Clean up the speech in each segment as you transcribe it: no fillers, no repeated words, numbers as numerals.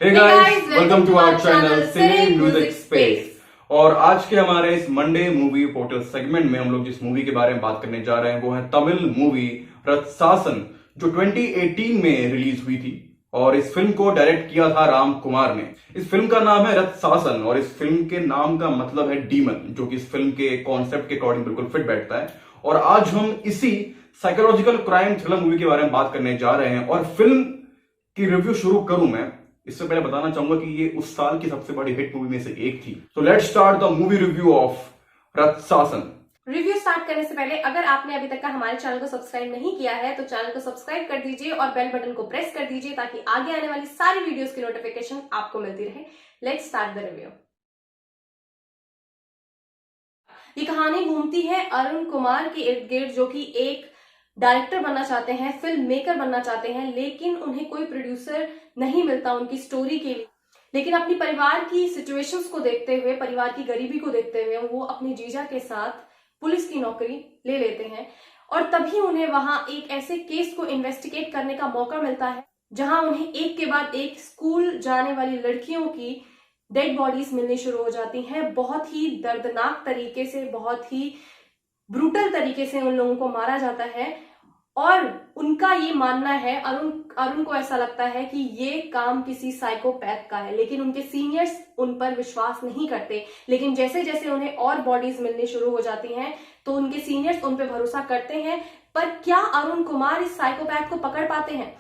Hey guys, welcome to our channel Cine Music Space। और आज के हमारे इस मंडे मूवी पोर्टल सेगमेंट में हम लोग जिस मूवी के बारे में बात करने जा रहे हैं वो है तमिल मूवी रत्सासन, जो 2018 में रिलीज हुई थी। और इस फिल्म को डायरेक्ट किया था राम कुमार ने। इस फिल्म का नाम है रत्सासन और इस फिल्म के नाम का मतलब है डीमन, जो कि इस फिल्म के कॉन्सेप्ट के अकॉर्डिंग बिल्कुल फिट बैठता है। और आज हम इसी साइकोलॉजिकल क्राइम थ्रिलर मूवी के बारे में बात करने जा रहे हैं। और फिल्म की रिव्यू शुरू करूं मैं, इससे पहले बताना चाहूंगा कि ये उस साल की सबसे बड़ी हिट मूवी में से एक थी। So let's start the movie review of Ratsasan. Review start करने से पहले अगर आपने अभी तक का हमारे चैनल को सब्सक्राइब नहीं किया है तो चैनल को सब्सक्राइब कर दीजिए और बेल बटन को प्रेस कर दीजिए ताकि आगे आने वाली सारी वीडियोस की नोटिफिकेशन आपको मिलती रहे। Let's start the review. ये कहानी घूमती है अरुण कुमार के इर्द गिर्द, जो कि एक डायरेक्टर बनना चाहते हैं, फिल्म मेकर बनना चाहते हैं, लेकिन उन्हें कोई प्रोड्यूसर नहीं मिलता उनकी स्टोरी के लिए। लेकिन अपनी परिवार की सिचुएशंस को देखते हुए, परिवार की गरीबी को देखते हुए वो अपने जीजा के साथ पुलिस की नौकरी ले लेते हैं। और तभी उन्हें वहां एक ऐसे केस को इन्वेस्टिगेट करने का मौका मिलता है जहां उन्हें एक के बाद एक स्कूल जाने वाली लड़कियों की डेड बॉडीज मिलनी शुरू हो जाती हैं। बहुत ही दर्दनाक तरीके से, बहुत ही ब्रूटल तरीके से उन लोगों को मारा जाता है। और उनका ये मानना है, अरुण को ऐसा लगता है कि ये काम किसी साइकोपैथ का है, लेकिन उनके सीनियर्स उन पर विश्वास नहीं करते। लेकिन जैसे जैसे उन्हें और बॉडीज मिलनी शुरू हो जाती हैं तो उनके सीनियर्स उन पर भरोसा करते हैं। पर क्या अरुण कुमार इस साइकोपैथ को पकड़ पाते हैं?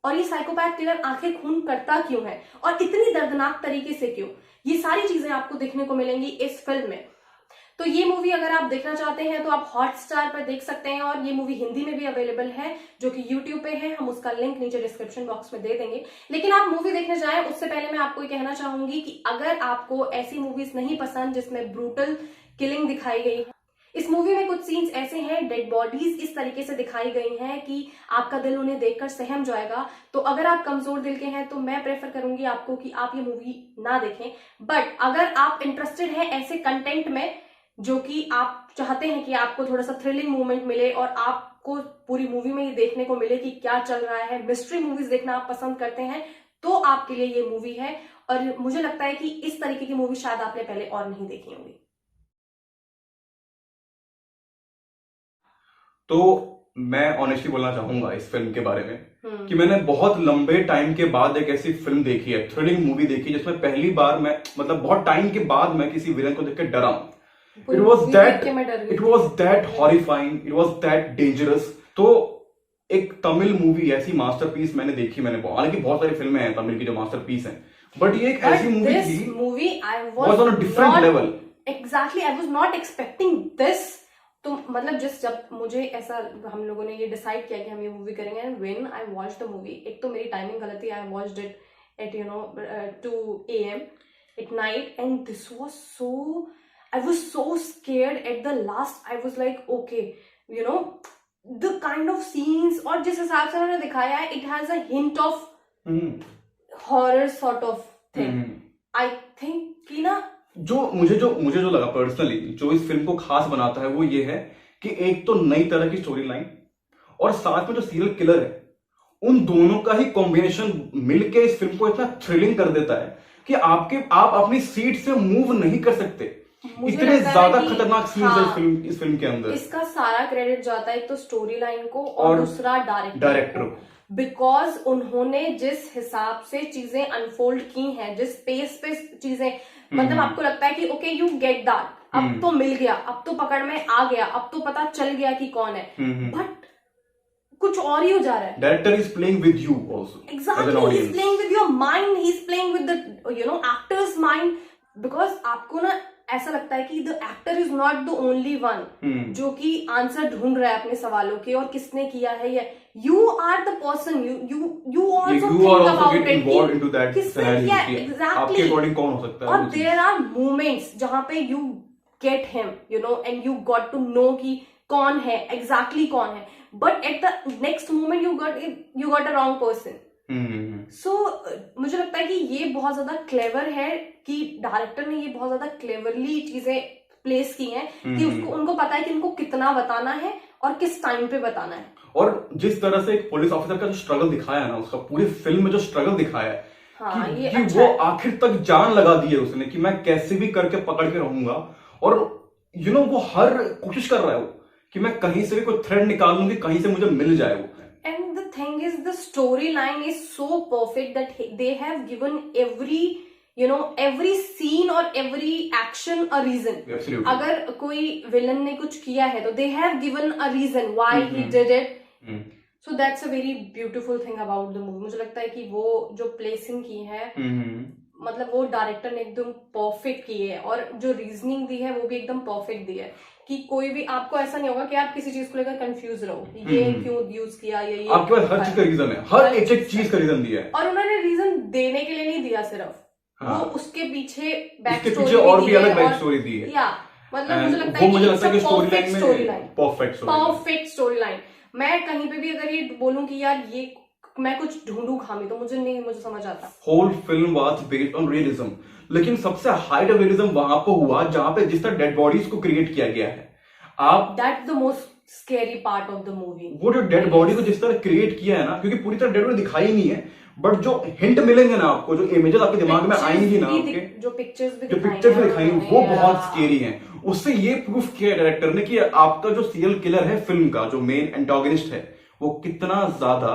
और ये साइकोपैथ किलर आंखें खून करता क्यों है और इतनी दर्दनाक तरीके से क्यों? ये सारी चीजें आपको देखने को मिलेंगी इस फिल्म में। तो ये मूवी अगर आप देखना चाहते हैं तो आप हॉटस्टार पर देख सकते हैं और ये मूवी हिंदी में भी अवेलेबल है, जो कि यूट्यूब पे है। हम उसका लिंक नीचे डिस्क्रिप्शन बॉक्स में दे देंगे। लेकिन आप मूवी देखने जाएं उससे पहले मैं आपको ये कहना चाहूंगी कि अगर आपको ऐसी मूवीज नहीं पसंद जिसमें ब्रूटल किलिंग दिखाई गई है, इस मूवी में कुछ सीन्स ऐसे हैं, डेड बॉडीज इस तरीके से दिखाई गई हैं कि आपका दिल उन्हें देखकर सहम जाएगा। तो अगर आप कमजोर दिल के हैं तो मैं प्रेफर करूंगी आपको कि आप ये मूवी ना देखें। बट अगर आप इंटरेस्टेड हैं ऐसे कंटेंट में जो कि आप चाहते हैं कि आपको थोड़ा सा थ्रिलिंग मूवमेंट मिले और आपको पूरी मूवी में ये देखने को मिले कि क्या चल रहा है, मिस्ट्री मूवीज देखना आप पसंद करते हैं, तो आपके लिए ये मूवी है। और मुझे लगता है कि इस तरीके की मूवी शायद आपने पहले और नहीं देखी होंगी। तो मैं ऑनेस्टली बोलना चाहूंगा इस फिल्म के बारे में कि मैंने बहुत लंबे टाइम के बाद एक ऐसी फिल्म देखी है, थ्रिलिंग मूवी देखी, जिसमें पहली बार मैं बहुत टाइम के बाद मैं किसी विलन को देख के डरा हूं। It was that horrifying, it was that dangerous। तो एक तमिल मूवी, ऐसी मास्टरपीस मैंने देखी। हालांकि बहुत सारी फिल्में हैं तमिल की जो मास्टरपीस हैं, बट ये एक ऐसी मूवी थी movie was on a different level। Exactly, I was not expecting this। तो मतलब जब मुझे ऐसा, हम लोगों ने ये डिसाइड किया कि हम ये मूवी करेंगे, and when I watch the movie, एक तो मेरी टाइमिंग गलत थी, I watched it at 2 AM at night, and this was so, I was so scared at the last। I was like, okay, the kind of scenes और जिस हिसाब से उन्होंने दिखाया है, it has a hint of horror sort of thing। I think कि ना मुझे जो लगा पर्सनली, जो इस फिल्म को खास बनाता है वो ये है कि एक तो नई तरह की स्टोरी लाइन और साथ में जो सीरियल किलर है, उन दोनों का ही कॉम्बिनेशन मिलके इस फिल्म को इतना थ्रिलिंग कर देता है कि आप अपनी सीट से मूव नहीं कर सकते। इतने ज्यादा खतरनाक सीन्स है इस फिल्म के अंदर। इसका सारा क्रेडिट जाता है एक तो स्टोरी लाइन को और दूसरा डायरेक्टर को। बिकॉज उन्होंने जिस हिसाब से चीजें अनफोल्ड की हैं, जिस पेस पे चीजें, मतलब आपको लगता है कि ओके यू गेट दैट, अब तो मिल गया, अब तो पकड़ में आ गया, अब तो पता चल गया कि कौन है, बट कुछ और ही हो जा रहा है। Director is playing with you also. Exactly, he is playing with your mind, he is playing with the actors mind. Because आपको ना ऐसा लगता है कि the actor is not the only one जो कि आंसर ढूंढ रहा है अपने सवालों के और किसने किया है ये। You are the person, you also think about it, involved into that scenario। Yeah, exactly। आपके अकॉर्डिंग कौन हो सकता है? और there are moments जहां पे you get him, and you got to know कि कौन है, exactly कौन है, but at the next moment you got a wrong person। सो मुझे लगता है कि ये बहुत ज्यादा क्लेवर है कि डायरेक्टर ने ये बहुत ज्यादा क्लेवरली चीजें प्लेस की हैं कि उनको पता है कि उनको कितना बताना है और किस टाइम पे बताना है। और जिस तरह से एक पुलिस ऑफिसर का जो स्ट्रगल दिखाया है ना, उसका पूरी फिल्म में जो स्ट्रगल दिखाया है, हाँ, कि, ये कि अच्छा वो है। आखिर तक जान लगा दी है उसने कि मैं कैसे भी करके पकड़ के रहूंगा। और वो हर कोशिश कर रहा है वो कि मैं कहीं से भी कोई थ्रेड निकाल लूं कि कहीं से मुझे मिल जाए वो। And the thing is, the storyline is so perfect that they have given every scene or every action a reason. Absolutely. अगर कोई विलन ने कुछ किया है तो they have given a reason why he did it. So that's a very beautiful thing about the movie. मुझे लगता है कि वो जो प्लेसिंग की है, मतलब वो डायरेक्टर ने एकदम परफेक्ट की है, और जो रीजनिंग दी है वो भी एकदम परफेक्ट दी है कि कोई भी आपको ऐसा नहीं होगा कि आप किसी चीज को लेकर कंफ्यूज रहो, ये क्यों यूज किया, ये आपके पास हर चीज का रीजन है, हर एक चीज का रीजन दिया है। और उन्होंने रीजन देने के लिए नहीं दिया सिर्फ, हाँ, वो उसके पीछे और भी अलग बैक स्टोरी दी है। या मतलब मुझे लगता है कि परफेक्ट स्टोरी लाइन। मैं कहीं पे भी अगर ये बोलूं कि यार ये मैं कुछ ढूंढूं खामी, तो मुझे समझ आता। Whole film was based on realism, लेकिन सबसे हाइट ऑफ रियलिज्म वहां पर हुआ जहां पे जिस तरह डेड बॉडीज को क्रिएट किया गया है। आप that's the most scary part of the movie, वो जो डेड बॉडी को जिस तरह क्रिएट किया है ना, क्योंकि पूरी तरह डेड बॉडी दिखाई नहीं है, बट जो हिंट मिलेंगे ना आपको, जो इमेजेस आपके दिमाग में आएंगी ना, आपके जो पिक्चर्स दिखाई वो बहुत स्केरी हैं। उससे ये प्रूफ किया डायरेक्टर ने कि आपका जो सीरियल किलर है फिल्म का, जो मेन एंटागोनिस्ट है, वो कितना ज्यादा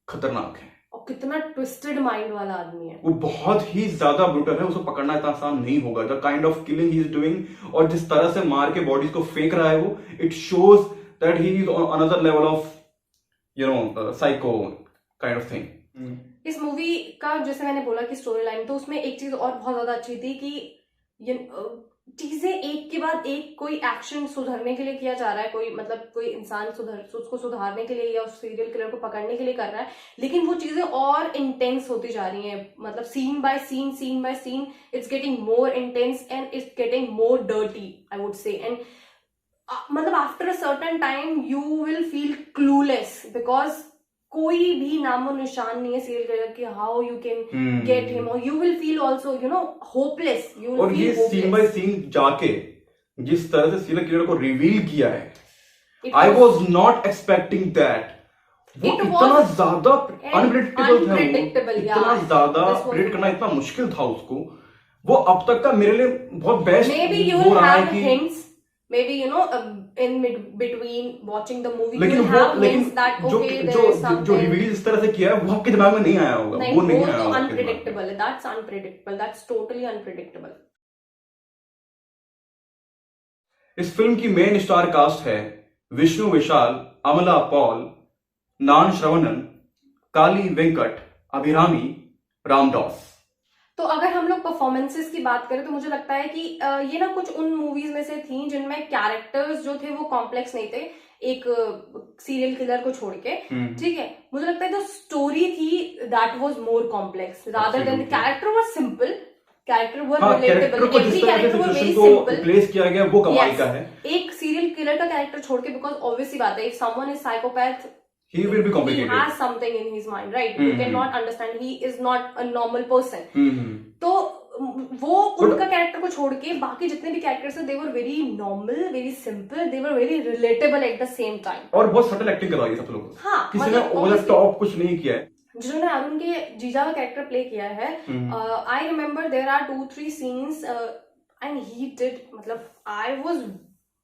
खतरनाक है और कितना ट्विस्टेड माइंड वाला आदमी है। वो बहुत ही ज्यादा ब्रूटल है, उसको पकड़ना इतना आसान नहीं होगा। The kind of killing he is doing और जिस तरह से मार के बॉडीज को फेंक रहा है वो, it shows that he is on another level of psycho kind of thing. इस मूवी का जैसे मैंने बोला कि स्टोरी लाइन, तो उसमें एक चीज और बहुत ज्यादा अच्छी थी कि चीजें एक के बाद एक, कोई एक्शन सुधरने के लिए किया जा रहा है, कोई इंसान उसको सुधारने के लिए या उस सीरियल किलर को पकड़ने के लिए कर रहा है, लेकिन वो चीजें और इंटेंस होती जा रही हैं। मतलब scene by scene it's getting more intense and it's getting more dirty, I would say. And मतलब after a certain time you will feel clueless, because कोई भी नामो निशान नहीं है सीरियल किलर की, how you can get him, और you will feel also hopeless. और ये सीन बाय सीन जाके जिस तरह से सीरियल किलर को रिवील किया है, I was not expecting that. वो इतना ज्यादा अनप्रेडिक्टेबल था, इतना ज्यादा प्रेडिक्ट करना इतना मुश्किल था उसको। वो अब तक का मेरे लिए बहुत बेस्ट हो रहा है कि maybe in between watching the movie लेकिन you have hints that okay there is something जो रिवील इस तरह से किया है वो आपके दिमाग में नहीं आया होगा, वो नहीं आया होगा। unpredictable, that's unpredictable, that's totally unpredictable। इस फिल्म की मेन स्टार कास्ट है विष्णु विशाल, अमला पॉल, नान श्रवणन, काली वेंकट, अभिरामी, रामदास। तो अगर हम लोग परफॉर्मेंसेस की बात करें तो मुझे लगता है कि ये ना कुछ उन मूवीज में से थी जिनमें कैरेक्टर्स जो थे वो कॉम्प्लेक्स नहीं थे, एक सीरियल किलर को छोड़ के, ठीक है। मुझे लगता है जो स्टोरी थी that was more complex rather than character was simple, character were relatable, every character were very simple place किया गया, वो कमाल का है। एक सीरियल किलर का कैरेक्टर छोड़ के, बिकॉज ऑब्वियस सी बात है, if someone is psychopath, he will be complicated, he has something in his mind, right? You cannot understand, he is not a normal person। तो वो उनका कैरेक्टर को छोड़ के बाकी जितने भी कैरेक्टर्स हैं, they were very normal, very simple, they were very relatable at the same time। और बहुत सटल एक्टिंग करवाई सब लोगों को। हाँ, किसी ने ओवर टॉप कुछ नहीं किया है। जिन्होंने अरुण के जीजा का कैरेक्टर प्ले किया है, I remember there are 2-3 scenes and he did, मतलब I was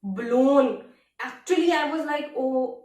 blown, actually I was like oh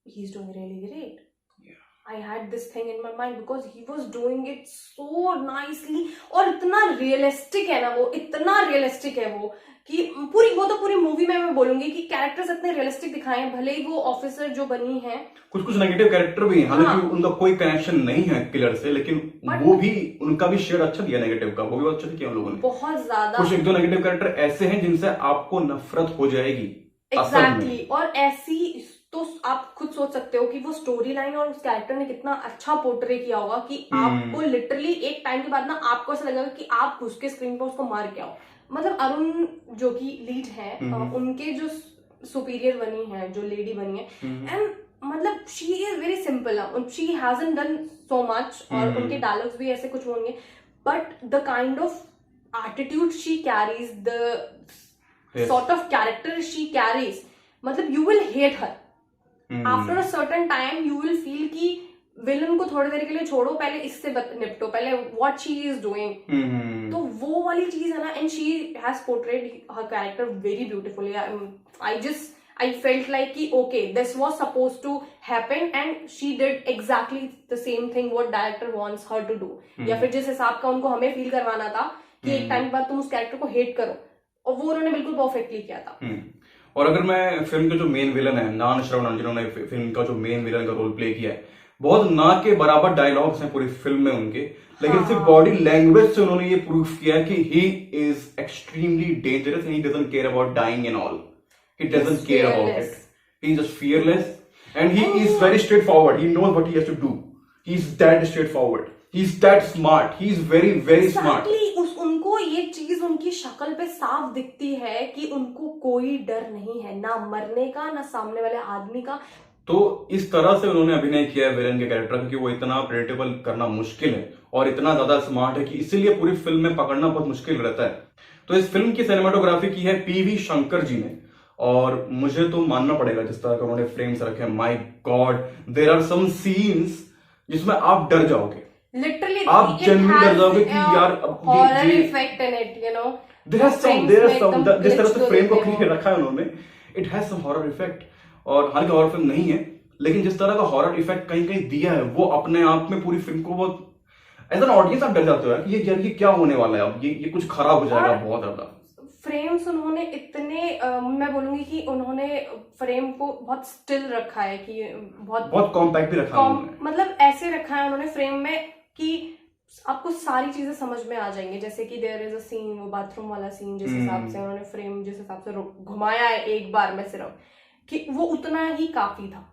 he's doing really great। Yeah, I had this thing in my mind because he was doing it so nicely, और इतना realistic है ना वो, इतना realistic है वो कि पूरी मूवी में मैं बोलूंगी कि कैरेक्टर्स इतने रियलिस्टिक दिखाए हैं। भले ही वो ऑफिसर जो बनी है, कुछ नेगेटिव कैरेक्टर भी हैं, हालांकि उनका कोई कनेक्शन नहीं है किलर से, लेकिन वो भी उनका भी शेयर अच्छा दिया नेगेटिव का, वो भी बहुत अच्छा किया उन लोगों ने, बहुत ज्यादा। कुछ 1-2 नेगेटिव कैरेक्टर ऐसे हैं जिनसे आपको नफरत हो जाएगी। एग्जैक्टली, और ऐसी तो आप खुद सोच सकते हो कि वो स्टोरी लाइन और उस कैरेक्टर ने कितना अच्छा पोर्ट्रे किया होगा कि आपको लिटरली एक टाइम के बाद ना आपको ऐसा लगेगा कि आप घुस के स्क्रीन पर उसको मार के आओ। मतलब अरुण जो कि लीड है, उनके जो सुपीरियर बनी है, जो लेडी बनी है, एंड मतलब she is very simple, she hasn't done so much, और उनके डायलॉग्स भी ऐसे कुछ होंगे, but the kind of attitude she carries, the sort of character she carries, मतलब you will hate her. After a certain time you will feel कि villain को थोड़ी देर के लिए छोड़ो, पहले इससे निपटो, पहले व्हाट शी इज डूइंग। तो वो वाली चीज है ना, and she has portrayed her character very beautifully. I felt like कि okay, this was supposed to happen and she did exactly the same thing what director wants her to do। या फिर जिस हिसाब का उनको हमें फील करवाना था कि एक टाइम बाद तुम उस कैरेक्टर को हेट करो, और वो उन्होंने बिल्कुल परफेक्टली किया था। और अगर मैं फिल्म के जो मेन विलन है नान श्रवणन, जिन्होंने फिल्म का जो मेन विलन का रोल प्ले किया है, बहुत ना के बराबर डायलॉग्स हैं पूरी फिल्म में उनके, लेकिन सिर्फ बॉडी लैंग्वेज से उन्होंने ये प्रूफ किया कि he is extremely dangerous and he doesn't care about dying and all. He doesn't care about it. He's just fearless and he is very straightforward. He knows what he has to do. He's that straightforward. He's that smart. He's very very smart. उनको ये चीज उनकी शक्ल पे साफ दिखती है कि उनको कोई डर नहीं है, ना मरने का ना सामने वाले आदमी का। तो इस तरह से उन्होंने अभिनय किया है विलन के कैरेक्टर, क्योंकि वो इतना प्रेडिक्टेबल करना मुश्किल है और इतना ज्यादा स्मार्ट है कि इसीलिए पूरी फिल्म में पकड़ना बहुत मुश्किल रहता है। तो इस फिल्म की सिनेमाटोग्राफी की है पीवी शंकर जी ने, और मुझे तो मानना पड़ेगा जिस तरह का उन्होंने फ्रेम्स रखे हैं, my god, there are some scenes जिसमें आप डर जाओगे, लिटरली आप जेन्युइनली डर जाओगे कि यार horror effect in it, you know, there are some जिस तरह से फ्रेम को क्लियर रखा है उन्होंने, it has some horror effect. और हालांकि हॉरर फिल्म नहीं है, लेकिन जिस तरह का हॉरर इफेक्ट कहीं कहीं दिया है वो अपने आप में पूरी फिल्म को बहुत एज एन ऑडियंस आप डर जाते हो कि ये क्या होने वाला है, अब ये कुछ खराब हो जाएगा बहुत ज्यादा। फ्रेम्स उन्होंने इतने मैं बोलूंगी कि उन्होंने फ्रेम को बहुत स्टिल रखा है, कि बहुत कॉम्पैक्ट भी रखा है, मतलब ऐसे रखा है उन्होंने फ्रेम में कि आपको सारी चीजें समझ में आ जाएंगी। जैसे कि देयर इज अ सीन, वो बाथरूम वाला सीन, जिस हिसाब से उन्होंने फ्रेम जिस हिसाब से घुमाया है एक बार में सिर्फ, कि वो उतना ही काफी था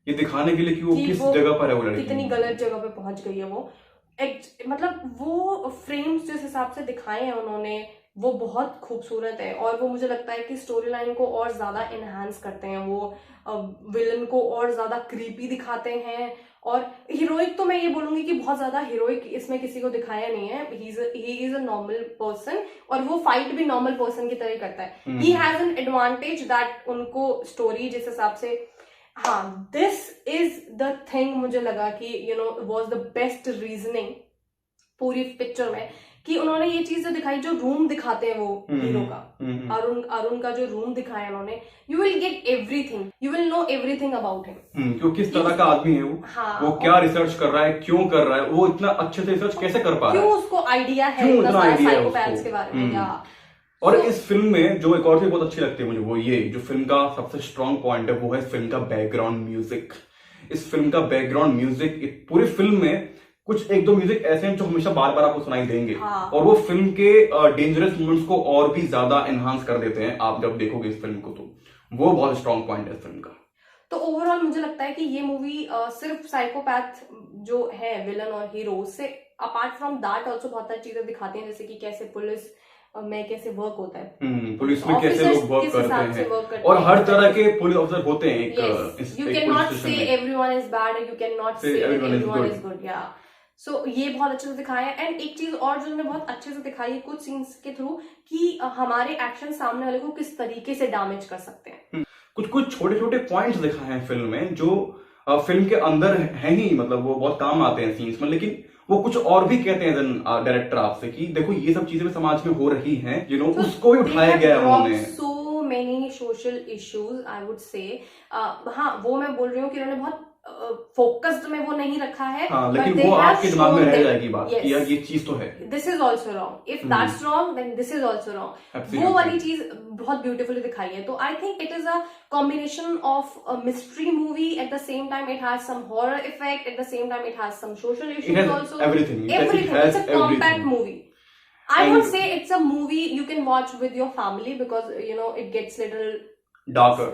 ये दिखाने के लिए कि वो किस जगह पर है, वो लड़की कितनी गलत जगह पे पहुंच गई है वो। मतलब वो फ्रेम्स जिस हिसाब से दिखाए हैं उन्होंने वो बहुत खूबसूरत है, और वो मुझे लगता है कि स्टोरी लाइन को और ज्यादा इनहांस करते हैं, वो विलन को और ज्यादा क्रीपी दिखाते हैं। और हीरोइक तो मैं ये बोलूंगी कि बहुत ज्यादा हीरोइक इसमें किसी को दिखाया नहीं है, he is a normal person, और वो फाइट भी नॉर्मल पर्सन की तरह करता है। He has an advantage that उनको स्टोरी जिस हिसाब से, हाँ, दिस इज द थिंग मुझे लगा कि you know was the best reasoning पूरी पिक्चर में, कि उन्होंने ये चीज जो दिखाई, जो रूम दिखाते हैं वो हीरो का, अरुण का जो रूम दिखाया उन्होंने, you will get everything, you will know everything about him, क्यों किस तरह का आदमी है वो, हाँ, वो क्या रिसर्च कर रहा है, क्यों कर रहा है, वो इतना अच्छे से रिसर्च कैसे कर पा रहा है, क्यों उसको आइडिया है साइकोपैथ्स के बारे में। या और इस फिल्म में जो एक और चीज बहुत अच्छी लगती है मुझे, वो ये जो फिल्म का सबसे स्ट्रॉन्ग पॉइंट है वो है फिल्म का बैकग्राउंड म्यूजिक। इस फिल्म का बैकग्राउंड म्यूजिक पूरी फिल्म में कुछ एक दो म्यूजिक ऐसे हैं जो हमेशा बार बार आपको सुनाई देंगे, हाँ। और वो फिल्म के डेंजरस मोमेंट्स को और भी ज्यादा एनहांस कर देते हैं। आप जब देखोगे इस फिल्म को तो वो बहुत स्ट्रॉन्ग पॉइंट है इस फिल्म का। तो ओवरऑल मुझे लगता है कि ये मूवी सिर्फ साइकोपैथ जो है विलन और हीरो से अपार्ट फ्रॉम दैट ऑल्सो बहुत सारी चीजें दिखाती हैं, जैसे कि कैसे पुलिस में कैसे वर्क होता है, पुलिस में कैसे लोग वर्क करते हैं, और हर तरह के पुलिस ऑफिसर होते हैं। यू कैन नॉट से everyone is bad, you can not से एवरीवन इज गुड। या सो ये बहुत अच्छे से दिखाया है। एंड एक चीज और जो उन्होंने बहुत अच्छे से दिखाई है कुछ सीन्स के थ्रू, कि हमारे एक्शन सामने वाले को किस तरीके से डैमेज कर सकते हैं। कुछ छोटे छोटे पॉइंट्स दिखाए हैं फिल्म में जो फिल्म के अंदर है ही, मतलब वो बहुत काम आते हैं सीन्स में, लेकिन वो कुछ और भी कहते हैं डायरेक्टर आपसे कि देखो ये सब चीजें समाज में हो रही हैं, यू नो, उसको भी उठाया गया है उन्होंने। So many social issues I would से, हाँ वो मैं बोल रही हूँ कि उन्होंने बहुत फोकस्ड में वो नहीं रखा है, हाँ, लेकिन वो आपके दिमाग में रह जाएगी बात कि यार ये चीज तो है, this is also wrong, if that's wrong then this is also wrong. वो वाली चीज बहुत ब्यूटीफुली दिखाई है। तो I think it is a combination of a mystery movie, at the same time it has some horror effect, at the same time it has some social issues also, everything it's a compact movie. I would say it's a movie you can watch with your family because you know it gets little darker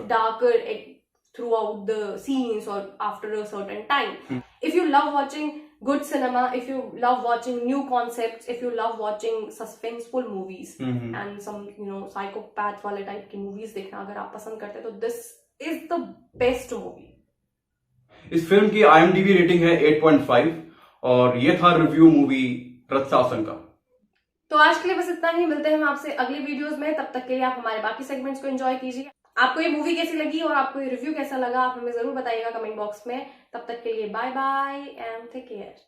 throughout the scenes or after a certain time. If you love watching good cinema, if you love watching new concepts, if you love watching suspenseful movies and some you know psychopath वाले type की movies देखना अगर आप पसंद करते हैं तो this is the best movie. इस फिल्म की IMDb रेटिंग है 8.5 और ये था रिव्यू मूवी रत्सासन का। तो आज के लिए बस इतना ही, मिलते हैं हम आपसे अगली वीडियोस में, तब तक के लिए आप हमारे बाकी सेगमेंट्स को एंजॉय कीजिए। आपको ये मूवी कैसी लगी और आपको ये रिव्यू कैसा लगा, आप हमें जरूर बताइएगा कमेंट बॉक्स में। तब तक के लिए bye bye and take care.